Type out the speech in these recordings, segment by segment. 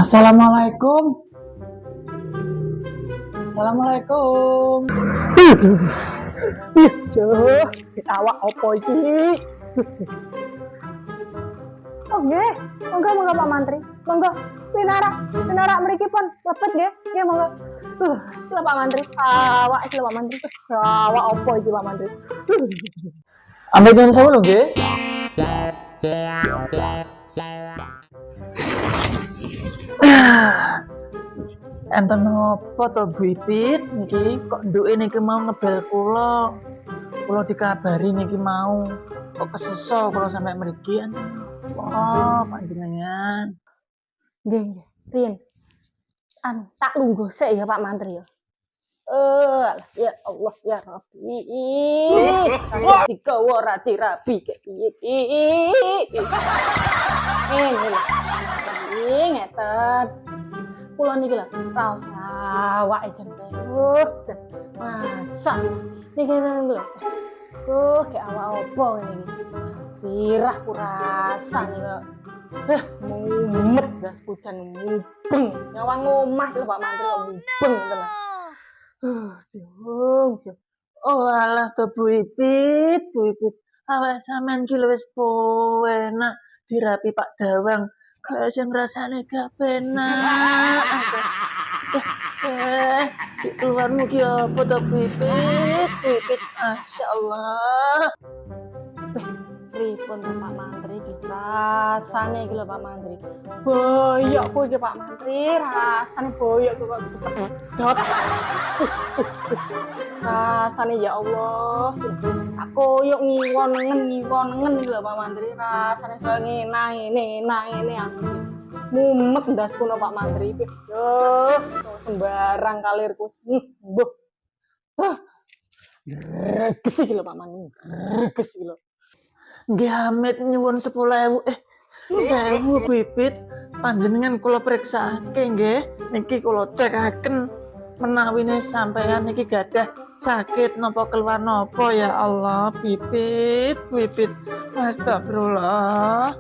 Assalamualaikum. Assalamualaikum. Joh, awak opo iki? Oh nggih, monggo Pak Mantri. Monggo. Pinara mriki pun lepet nggih. Nggih monggo. Sila Pak Mantri. Awak iki Pak Mantri. Awak opo iki Pak Mantri? Ambek nyuwun sewu lho nggih. Enten napa to Bu Ipit niki kok nduke niki mau ngebel kula. Kula dikabari niki mau kok keseso kula sampe mriki enten napa panjenengan. Nggih. Riyen. Tak lungguh sik ya Pak Mantri ya. Ya Allah ya Rabbi. Kaya digawa ora dirabi kek piye iki. Ngeten. Kula niki lho, raos awake jen. Jen. Masak. Niki lho. Kayak awak opo ngene iki. Sirah kurasan lho. Mumet gas hujan mubeng. Nyawang omah lho Pak Mantri kok mubeng tenan. Oh alah to Bu Ipit, awak sampean ki wis enak dirapi Pak Dawang. Kayak sing rasane gak penak. Si keluarmu ki apa to Bu Ipit, masyaallah. Pripun to Pak Mantri iki rasane iki lho Pak Mantri. Boyokku iki Pak Mantri, rasane boyokku kok pedot. Rasane ya Allah. Aku yuk ngiwon nengen iki lho Pak Mantri, rasane koyo ngene aku. Mumet ndasku no Pak Mantri iki. Yo, sembarang kalirku. Mbuh. Reges iki lho Pak Mantri. Reges iki lho. Nggih Hamid nyuwun 10.000 1000 Bu Ipit panjenengan kula periksake nggih niki kula cekaken menawine sampeyan niki gadah sakit napa keluar napa ya Allah Bu Ipit astagfirullah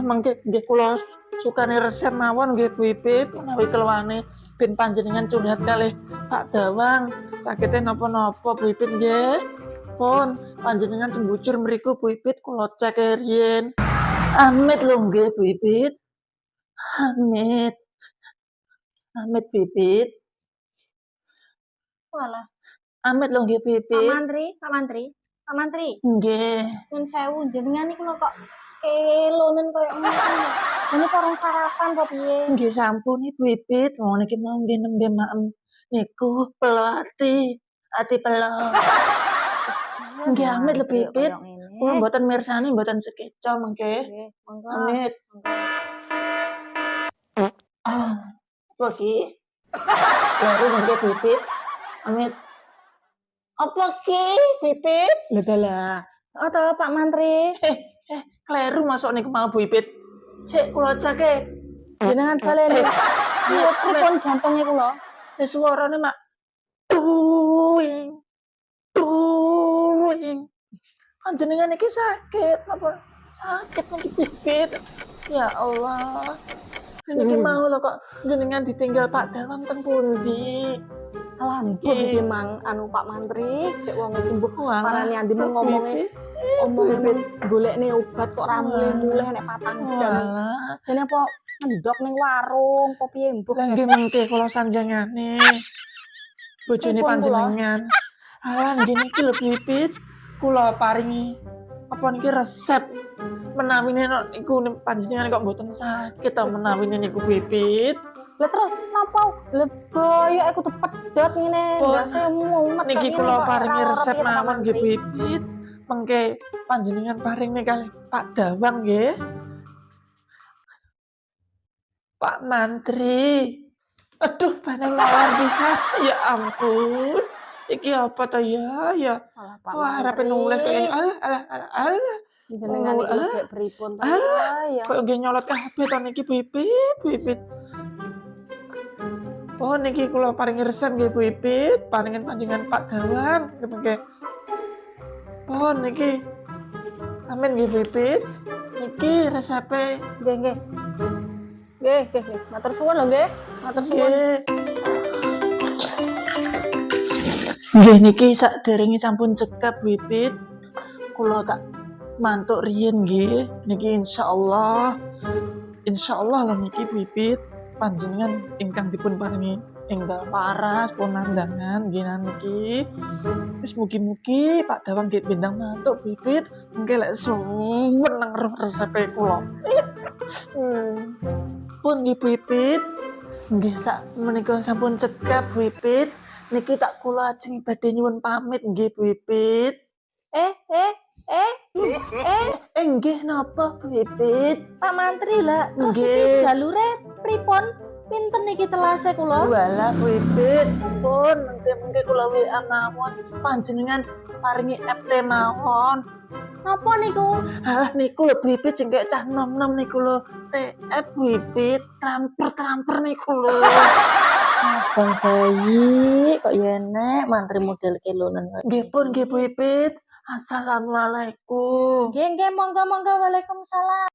mengke nggih kula sukane resep mawon nggih Bu Ipit menawi keluwane ben panjenengan curhat kalih Pak Dawang sakite napa-napa Bu Ipit nggih pun panjenengan sembujur mriku Bu Ipit kula cek riyen. Amit lho nggih Bu Ipit. Amit Bu Ipit. Walah. Amit lho nggih Bu Ipit. Pak Mantri. Nggih. Nyun sewu jenengan niku lho kok kelonen koyo ngono. Ini korong sarapan kok piye? Nggih sampun Bu Ipit, wong niki mau nggih nembe maem niku pelo ati pelo. Nggih amit lho Bu Ipit. Kula mboten mirsani mboten sekeca mengke. Monggo. Amit. Apa ki? Baru mengke Bu Ipit. Amit. Apa ki Bu Ipit? Lha dalah. Oh to Pak Mantri. Kleru masuk niku mau Bu Ipit. Sik kula ceke. Jenengan baleni. Piye pripun jantunge kula? Suarane mak tuing. Panjenengan iki sakit apa? Sakit niki Bu Ipit. Ya Allah. Niki mau lho kok jenengan ditinggal Pak Dawang teng pundi? Alampuh iki mang anu Pak Mantri, cek wong iki mbuh parane andi ngomonge golekne obat kok ra mulih nek 4 jam. Jane apa mendok ning warung apa piye mbuh. Lah nggih mengke kula sanjangane. Bojone panjenengan. Alah nggih niki lho Bu Ipit. Kula paringi apa niki resep menawine niku panjenengan kok mboten sakit ta menawine niku Bu Ipit. Lah terus napa? Lah boyok aku tuh pedot ngene. Ndase mumet. Niki kula paringi resep mawon nggih Bu Ipit. Mengke panjenengan paringi kalih Pak Dawang nggih. Pak Mantri. Aduh panen mawar bisa. Ya ampun. Iki apa ta ya? Wah, arepe nulis kaya alah. Jenengan iki lek pripun ta ya. Kok nggih nyolot kabeh to niki Bu Ipit. Oh niki kula paringi resep nggih Bu Ipit, paringin panjenengan Pak Dawang nggih. Oh niki. Amin nggih Bu Ipit. Niki resepe. Nggih. Nggih. Matur suwun lho nggih. Matur suwun. Nggih. Nggih niki saderenge sampun cekap Wipit. Kula tak mantuk riyin nggih. Niki insyaallah lho niki Wipit panjenengan ingkang dipun paringi enggal paras punandangan nggih niki. Wis mugi-mugi Pak Dawang nggih bintang mantuk Wipit. Engke lek suwen nang resepe kula. Pun nggih Wipit. Nggih sak menika sampun cekap Wipit. Niki tak kula ajeng badhe nyuwun pamit nggih Wipit. Eh, Nggih napa Wipit? Pak Mantri lah. Terus Nggih. iki jalure pripun? Pinten iki telase kula? Walah Wipit, pun mengke kula WA mawon panjenengan paringi FT mawon. Napa niku? Halah niku lho Wipit sing kaya cah nom-nom niku lho. TF Wipit, transfer niku lho. Bang bayi kok ya enek mantri model kelonan. Nggih pun nggih Wipit. Assalamualaikum. Nggih, monggo Waalaikumsalam.